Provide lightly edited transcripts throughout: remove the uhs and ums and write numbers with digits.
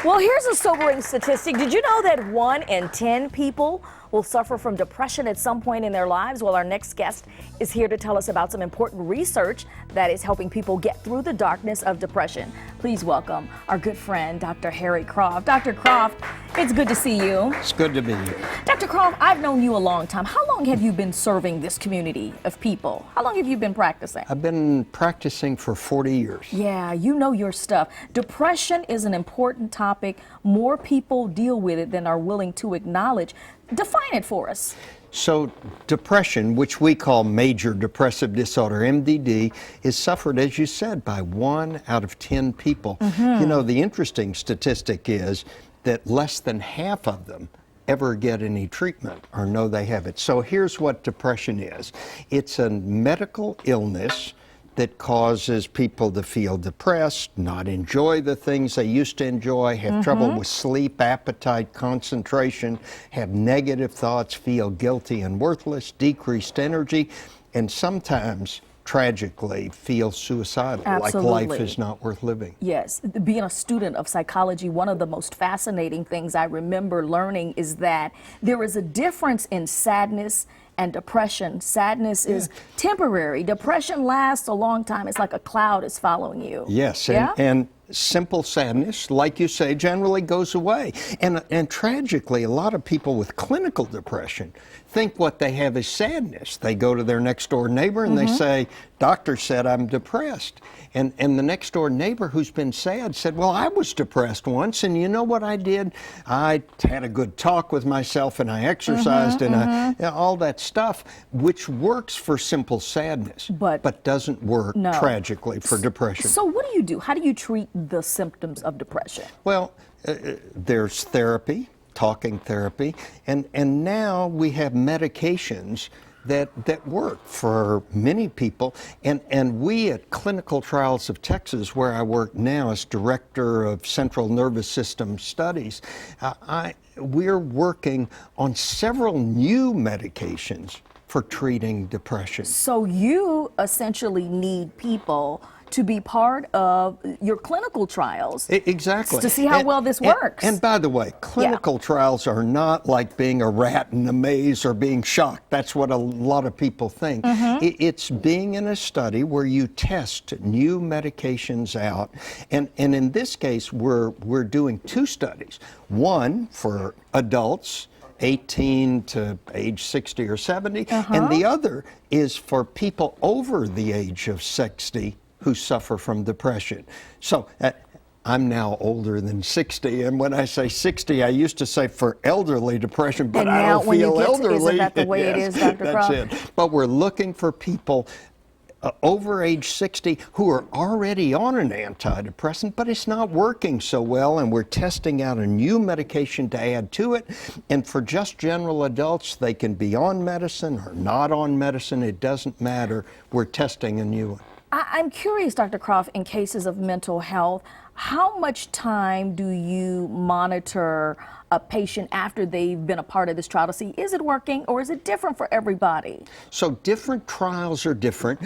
Well, here's a sobering statistic. Did you know that 1 in 10 people will suffer from depression at some point in their lives? Well, our next guest is here to tell us about some important research that is helping people get through the darkness of depression. Please welcome our good friend, Dr. Harry Croft. Dr. Croft, it's good to see you. It's good to be here. Dr. Croft, I've known you a long time. How long have you been serving this community of people? How long have you been practicing? I've been practicing for 40 years. Yeah, you know your stuff. Depression is an important topic. More people deal with it than are willing to acknowledge. Define it for us. So depression, which we call major depressive disorder, MDD, is suffered, as you said, by 1 out of 10 people. You know, the interesting statistic is that less than half of them ever get any treatment or know they have it. So here's what depression is. It's a medical illness that causes people to feel depressed, not enjoy the things they used to enjoy, have trouble with sleep, appetite, concentration, have negative thoughts, feel guilty and worthless, decreased energy, and sometimes, tragically, feel suicidal, Absolutely. like life is not worth living. Yes, being a student of psychology, one of the most fascinating things I remember learning is that there is a difference in sadness and depression. Sadness is temporary. Depression lasts a long time. It's like a cloud is following you. Yes, Yeah? and simple sadness, like you say, generally goes away. And tragically, a lot of people with clinical depression think what they have is sadness. They go to their next door neighbor and they say, "Doctor said I'm depressed." And the next door neighbor who's been sad said, "Well, I was depressed once, and you know what I did? I had a good talk with myself, and I exercised, and all that stuff," which works for simple sadness, but doesn't work tragically for depression. So what do? How do you treat the symptoms of depression? Well, there's therapy, talking therapy, and now we have medications that work for many people, and we at Clinical Trials of Texas, where I work now as Director of Central Nervous System Studies, we're working on several new medications for treating depression. So you essentially need people to be part of your clinical trials. Exactly. To see how well this works. And by the way, clinical trials are not like being a rat in a maze or being shocked. That's what a lot of people think. It's being in a study where you test new medications out. And in this case, we're doing 2 studies. One for adults, 18 to age 60 or 70, and the other is for people over the age of 60 who suffer from depression. So I'm now older than 60, and when I say 60, I used to say for elderly depression, but I don't feel elderly. Isn't that the way it is, Dr. Croft? That's it. But we're looking for people over age 60 who are already on an antidepressant, but it's not working so well, and we're testing out a new medication to add to it. And for just general adults, they can be on medicine or not on medicine. It doesn't matter. We're testing a new one. I'm curious, Dr. Croft, in cases of mental health, how much time do you monitor a patient after they've been a part of this trial to see, is it working or is it different for everybody? So different trials are different.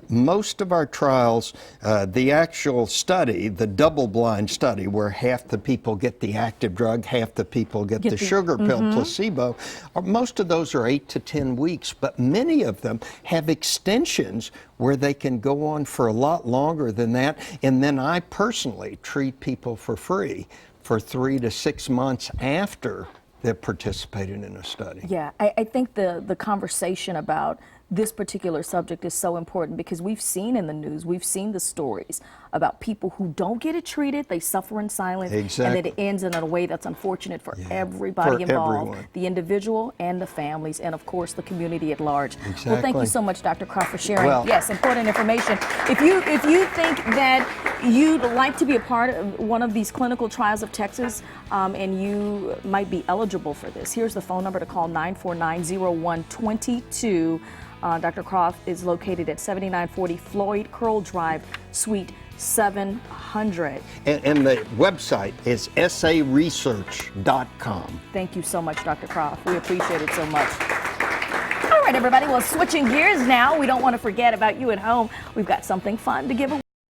Most of our trials, the actual study, the double-blind study where half the people get the active drug, half the people get the sugar pill placebo, most of those are 8 to 10 weeks, but many of them have extensions where they can go on for a lot longer than that. And then I personally treat people for free for 3 to 6 months after they've participated in a study. Yeah, I think the conversation about this particular subject is so important because we've seen in the news, we've seen the stories about people who don't get it treated, they suffer in silence, and that it ends in a way that's unfortunate for everybody involved, the individual and the families, and of course the community at large. Well, thank you so much, Dr. Croft, for sharing. Yes, important information. If you think that you'd like to be a part of one of these clinical trials of Texas, and you might be eligible for this, here's the phone number to call, 949-0122. Dr. Croft is located at 7940 Floyd Curl Drive, Suite 700. And the website is saresearch.com. Thank you so much, Dr. Croft. We appreciate it so much. All right, everybody. Well, switching gears now. We don't want to forget about you at home. We've got something fun to give away.